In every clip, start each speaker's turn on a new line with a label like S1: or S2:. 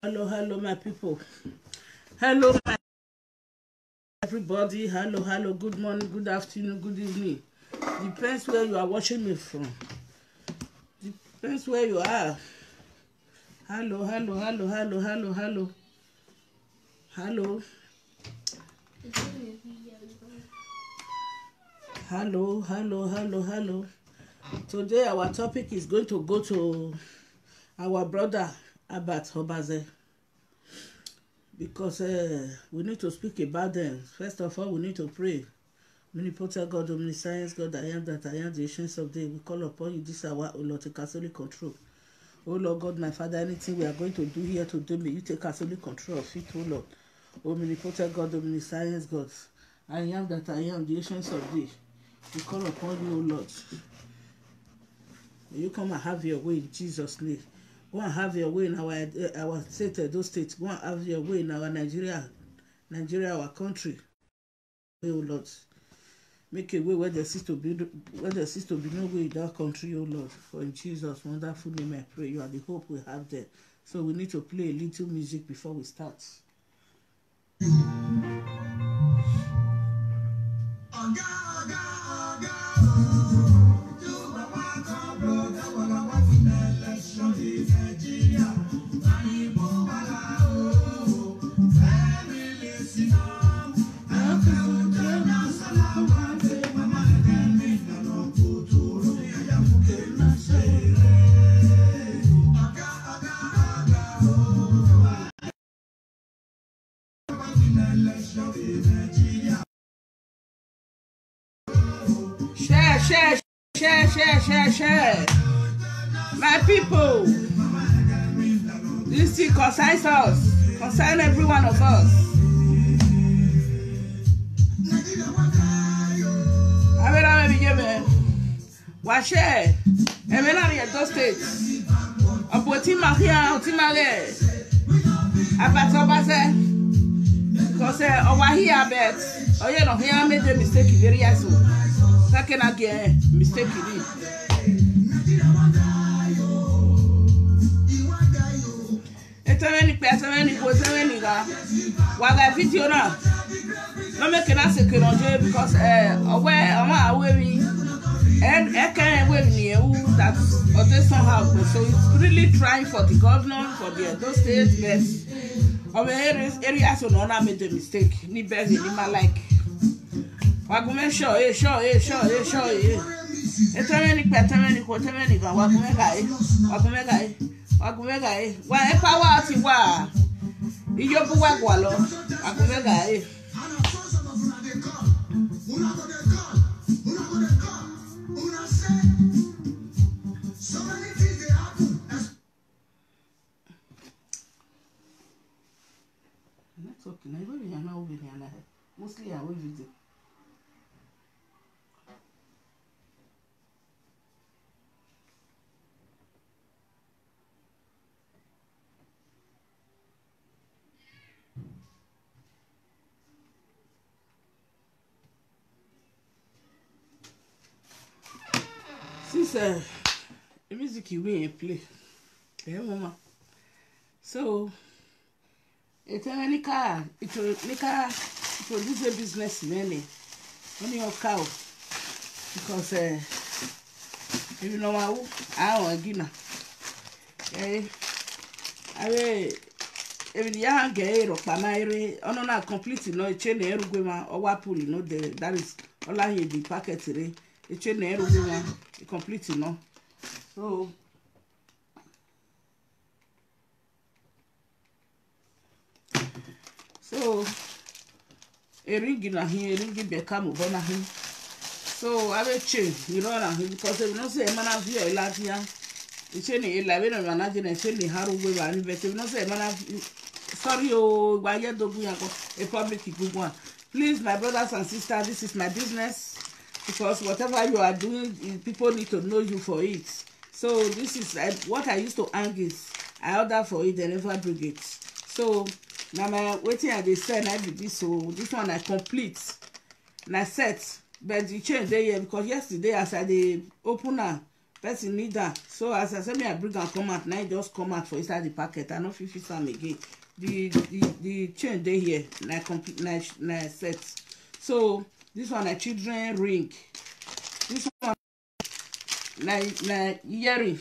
S1: Hello, my people. Hello, my everybody. Hello. Good morning, good afternoon, good evening. Depends where you are watching me from. Depends where you are. Hello. Hello. Today our topic is going to go to our brother Abat Obaze, because we need to speak about them. First of all, we need to pray. Omnipotent God, omniscience God, I am that I am, the ancients of days. We call upon you this hour, O Lord, take absolute control. O Lord God, my Father, anything we are going to do here today, may you take absolute control of it, O Lord. Omnipotent God, omniscience God, I am that I am, the ancients of days. We call upon you, O Lord. May you come and have your way in Jesus' name. Go and have your way in our state, those states. Go and have your way in our Nigeria, our country. O Lord, make a way where there seems to be no way in that country, O Lord. For in Jesus' wonderful name I pray. You are the hope we have there. So we need to play a little music before we start. Share. My people, this thing concerns us, concerns every one of us. Washe, Emelari at those states. Opoti Maria, Otimale, Abat Obaze, because over here, bet, oh, you know, here I made a mistake very soon. Second again, mistake it. Waga video na no make na secret because that other somehow, so it's really trying for the governor, for the other states, but over areas so no made the mistake ni best ni ma like wagume sure wagume guy wa e power ti wa ijobu wa gwa lo wagume guy na ibo ni ana obi ni ana mostly I will visit. Since the music you will play, mama. So it's a nika, it produce a business many on your cow because you know I want gina. Even young gay or pamaire, on not completely no chain erugema or wapuli, no, that is all I hear the packet today. A chain erugema, completely no. So a ring in a here, ring become over him. So I will change, you know, because they will not say, man, I've here last year. It's any 11 and managing a chain harrow with an investment. Not say, man, sorry, why you don't a public good one. Please, my brothers and sisters, this is my business. Because whatever you are doing, people need to know you for it. So this is what I used to hang is I order for it, they never bring it. So now my waiting at the send I did this, so this one I complete and I set, but the change there because yesterday as I open person need that. So as I said, me I bring and come out, now it just come out for inside the packet. I no fit fix am again. The chain dey here, na complete, na set. So this one na children ring. This one na earring.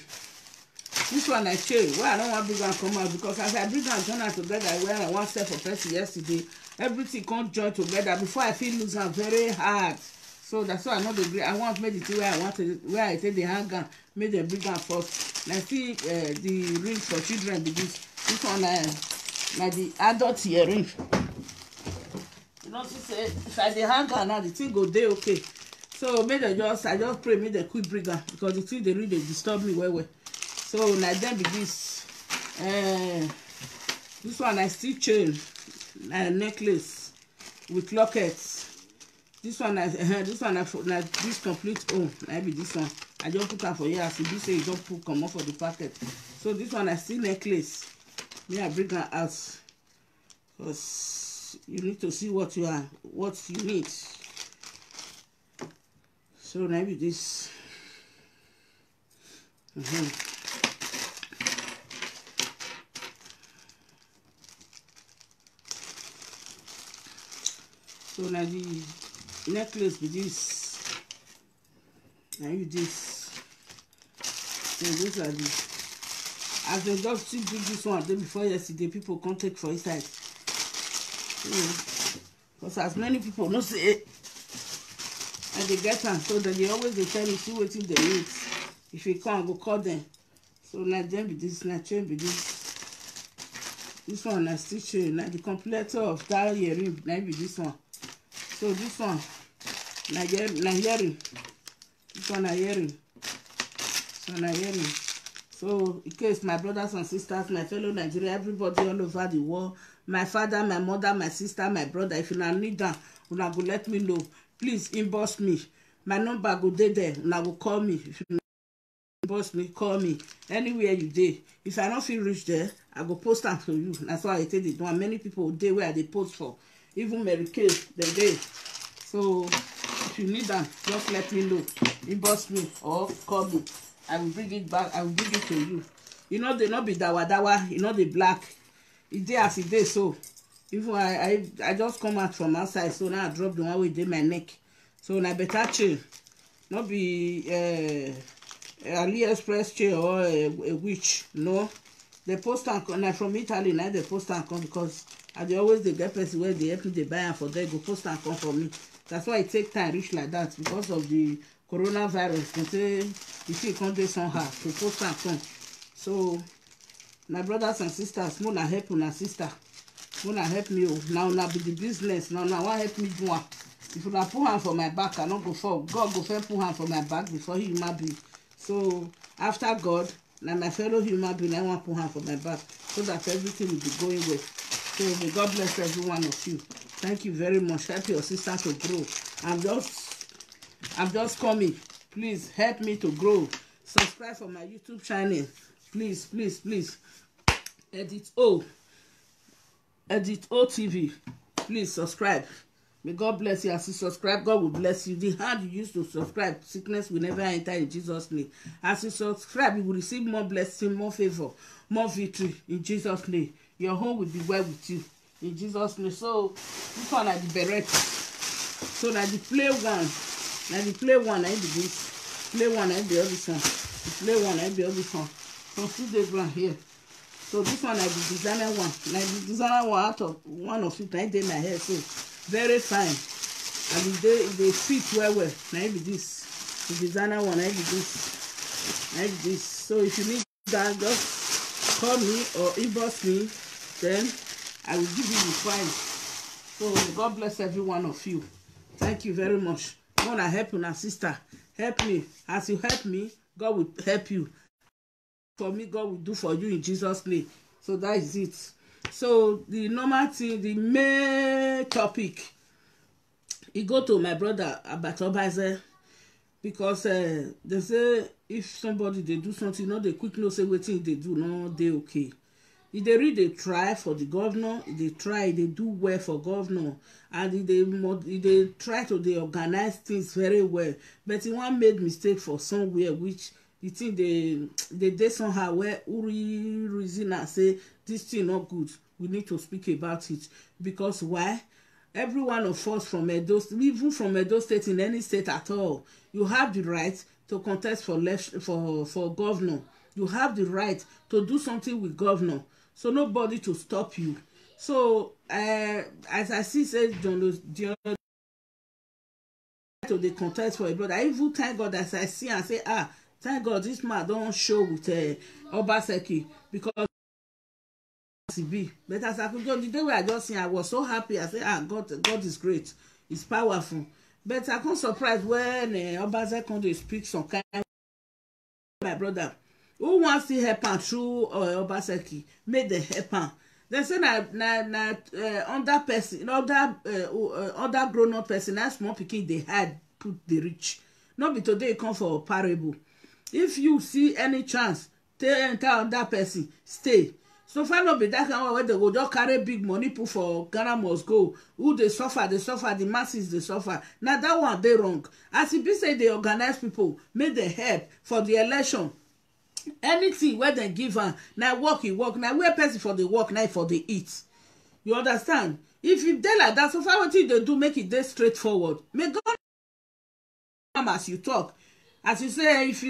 S1: This one I chain. Well, I don't want bring and come out because as I bring and join together, where I want sell for person yesterday, everything can't join together. Before I feel lose am very hard. So that's why I know the grade. I want made it where I wanted, where I take the hanger, made the big and first. And I see the ring for children because this one like the adult earring. You know, she say if I the hanger now, the thing go day okay. So made I just pray made the quick bring am because the thing they really disturb me well. So like then be this one I still chain, necklace with lockets. This one this complete maybe this one. I just put am for here as e be say you don't put come off for the packet. So this one I still necklace. Me I bring am out because you need to see what you need. So maybe this. So now the necklace with this, now you this. So those are the, as they just still do this one day before yesterday, people can't take for inside. Because as many people not say and they get them, so that they always they tell you see what they need. If you can't go call them. So now them be this, now chain be this. This one I still chain, now the completer of that earring, now be this one. So this one, na hearing. This one na hearing. So na hearing. So in case my brothers and sisters, my fellow Nigeria, everybody all over the world, my father, my mother, my sister, my brother, if you need that, una go let me know. Please inbox me. My number go there. Una go call me. If you inbox me, call me. Anywhere you dey. If I don't feel reach there, I go post am for you. That's why I tell you. Many people dey where they post for. Even Mary Kay, they dey. So if you need them, just let me know. Inbox me or call me. I will bring it back. I will bring it to you. You know they not be dawa. You know the black. It dey as it dey so. Even I just come out from outside, so now I drop the one with my neck. So na better chain. Not be AliExpress chain or a witch. No. The post and come from Italy. Now the post and come because they always they get person where they help me they buy and for them go post and come for me. That's why it take time reach like that because of the coronavirus. They say if you can't do somehow to post and come. So my brothers and sisters, mona help una sister. Mona help me. Now na be the business. Now one help me do one. If you put hand for my back, I don't go for God go first put hand for my back before he human being. So after God, now my fellow human being, I want to put hand for my back so that everything will be going well. So may God bless every one of you. Thank you very much. Help your sister to grow. I'm just coming. Please help me to grow. Subscribe for my YouTube channel. Please. Edit O TV. Please subscribe. May God bless you. As you subscribe, God will bless you. The hand you use to subscribe, sickness will never enter in Jesus' name. As you subscribe, you will receive more blessing, more favor, more victory in Jesus' name. Your home will be well with you in Jesus' name. So this one is the beret. So now the play one. Now the play one, I be this. Play one, I be all this one. The play one, I be all this one. So see the ground here. So this one is the designer one. Now the designer one out of one of it, I did my hair. So very fine. And they fit well. Now I be this. The designer one, I be this. I be this. So if you need that, just call me or inbox me. Then I will give you the price. So God bless every one of you. Thank you very much. God will help you, sister. Help me. As you help me, God will help you. For me, God will do for you in Jesus' name. So that is it. So the normal thing, the main topic, it go to my brother Abatobaze because they say if somebody they do something, no, they quick know say wetin they do, no, they okay. If they really try for the governor, if they try, they do well for governor, and if they try to they organize things very well. But he one made mistake for somewhere which the thing they somehow where Uri reason and say this thing not good. We need to speak about it. Because why? Every one of us from Edo, even from Edo State, in any state at all, you have the right to contest for governor. You have the right to do something with governor. So nobody to stop you. So as I see says John to the contest for a brother. I even thank God as I see and say, thank God this man don't show with Obaseki, because but as I could go the day where I just seen, I was so happy. I said, God is great, he's powerful. But I can't surprise when Obaseki speaks some kind of my brother who wants to help him through Obaseki, made the help him. They say na under person, other grown up person, that small pikin they had put the rich. Not be today come for a parable. If you see any chance, enter under person, stay. So far not be that kind of way they go just carry big money put for Ghana must go. Who they suffer, the masses they suffer. Now that one they wrong. As if you say they organize people, make the help for the election. Anything where they give her, now work, now where person for the work, now for the eat. You understand? If you dey like that, so far what they do, make it dey straightforward. May God come as you talk. As you say, if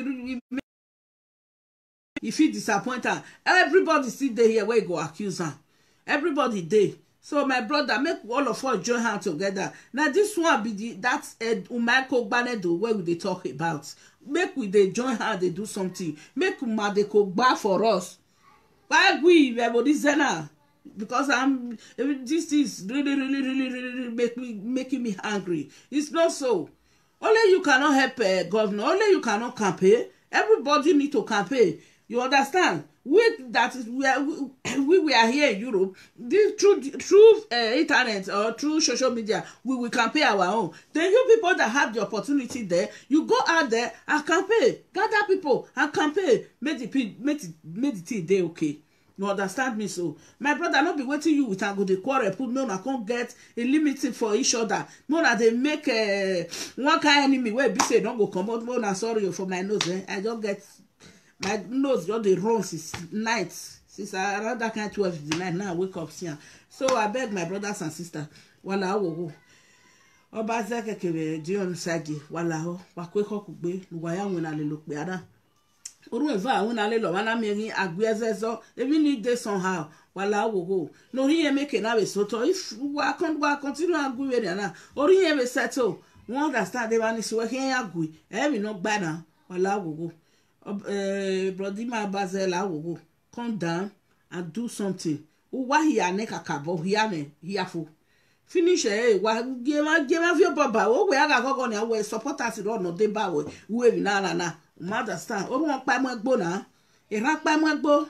S1: you disappoint her, everybody still dey here where you go accuse her. Everybody dey. So my brother, make all of us join hands together. Now this one be that's Umaiko Banedo where we dey talk about. Make we dey join hands, they do something. Make Umadeko bar for us. Why we everybody zena? Because this is really making me angry. It's not so. Only you cannot help governor. Only you cannot campaign. Everybody need to campaign. You understand? We are here in Europe. This through internet or through social media, we will campaign our own. Then you people that have the opportunity there, you go out there and campaign. Gather people and campaign. Make the thing day okay. You understand me? So my brother, not be waiting you with a good quarrel. Put no, I can't get a limiting for each other. No, that they make one kind enemy where be say don't go come out. No, na sorry for my nose. I don't get. My nose just dey run since night, since around that kind 12 the night. Now I wake up here. So I beg my brothers and sisters, wala wo Obaseki kebe Dion Sagi, wala ho wakweko kugbe nuwaya wena le lokpe ada. Oru eva wena le lo wana meri agbezezo. Even need dey somehow, wala wo no here make na we soto. If we continue agwe na, ori here we settle. We understand they want to work here agwe. We no bad na, wala wo Brodima Bazela will come down and do something. Why he a neka kabo here for finish why give your baba. Oh, we are going to we support us on no deba we na understand. Oh, one by my bona, a rack by my bo.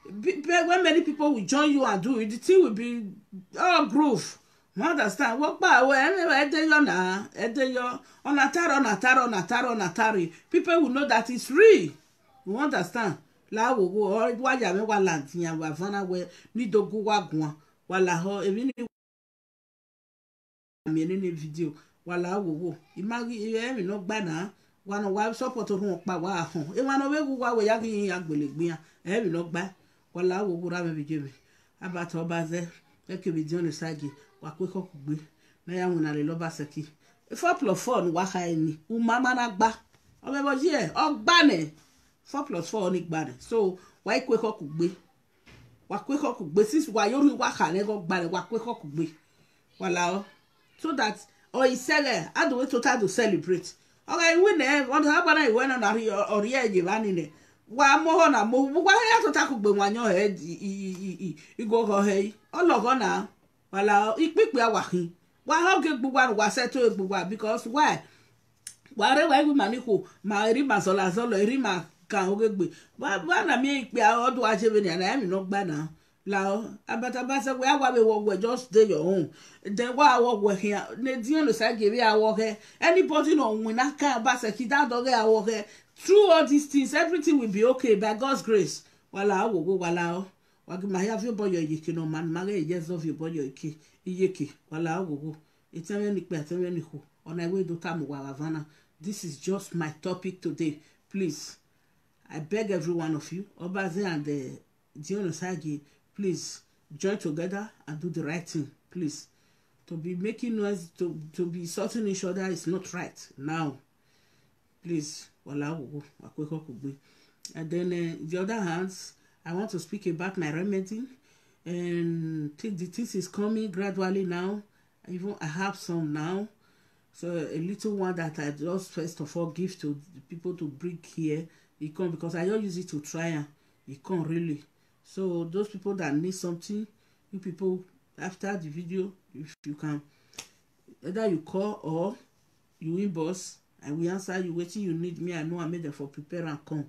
S1: When many people will join you and do it, the thing will be all groove. Understand? Walk by where on people will know that it's real. You understand? La wo go wa ya me wa lantian wa vana we ni dogu wa gwan wala ho even mi ni video wala wo imagi mi no gba na wa no wa support run pa wa hon e wa no we wa we ya kin agbelegbe an mi no gba wala wo ra me video mi abato baze e ke video ni sagi wa pe ko kugbe na ya won na le Obaseki 4+4 wa ha ni u mama na gba o me bo ji e o gba ne 4+4 ni gba ne so wa ikwe ko kugbe sis wa yori wa ka ne go gba ne wa kwe ko kugbe wala so that or isele how do we total to celebrate okay we ne on ha bana iwe na ori eje bani ne wa mo ho na mo wa ya total kugbe wanyo he igo ho he ologo na wala ipipe awahin wa ho ge gbugwa wa settle gbugwa because why wa re wa ibu maniko ma ri ma sola solo ri ma kan ogegbe wa na mi ipe odo ajebe ni na mi no gba na la abata say we awa be work just dey your own then wa work here ne Dion no say give ya work here anybody no win that kind Obaseki that dog ya work here through all these things everything will be okay by God's grace wala wo go wala wa gi ma have your boy yeke no man ma ge just of your boy yeke wala wo go eteme ni pe eteme ni ko ona we do tam wa Havana. This is just my topic today. Please I beg every one of you, Obaze and Dion Osagi, please join together and do the right thing, please. To be making noise, to be insulting each other is not right now. Please, and then the other hands, I want to speak about my remedy, and the things is coming gradually now. Even I have some now, so a little one that I just first of all give to the people to bring here. It come because I don't use it to try, and it come really. So those people that need something, you people after the video, if you can, either you call or you inbox, and we answer you wetin you need. Me, I know I made them for prepare and come.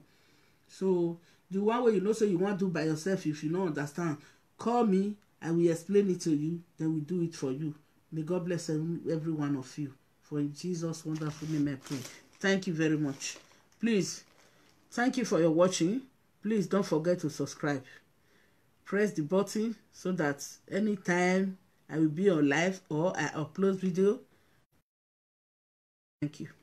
S1: So the one way you know, so you want to do by yourself, if you don't understand, call me, I will explain it to you, then we do it for you. May God bless every one of you. For in Jesus' wonderful name I pray. Thank you very much. Please, thank you for your watching. Please don't forget to subscribe. Press the button so that anytime I will be on live or I upload video. Thank you.